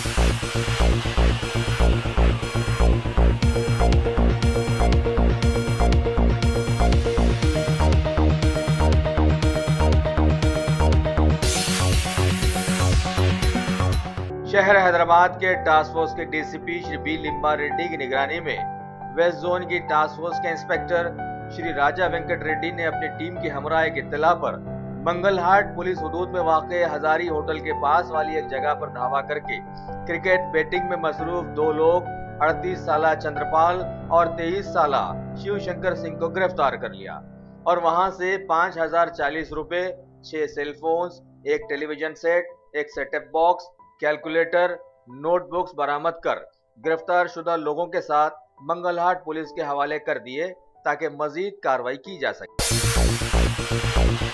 शहर हैदराबाद के task force के डीसीपी श्री बी लिम्बा रेड्डी की निगरानी में वेस्ट जोन की टास्क फोर्स के इंस्पेक्टर श्री राजा वेंकट रेड्डी ने अपनी टीम की हमराई की इत्तला पर मंगलहाट पुलिस हदूद में वाक़े हजारी होटल के पास वाली एक जगह पर धावा करके क्रिकेट बैटिंग में मसरूफ 2 लोग 38 साला चंद्रपाल और 23 साला शिव शंकर सिंह को गिरफ्तार कर लिया और वहां से 5040 रुपए, 6 सेलफोन्स, एक टेलीविजन सेट, एक सेटअप बॉक्स, कैलकुलेटर, नोटबुक्स बरामद कर गिरफ्तार शुदा लोगों के साथ मंगलहाट पुलिस के हवाले कर दिए ताकि मजीद कार्रवाई की जा सके।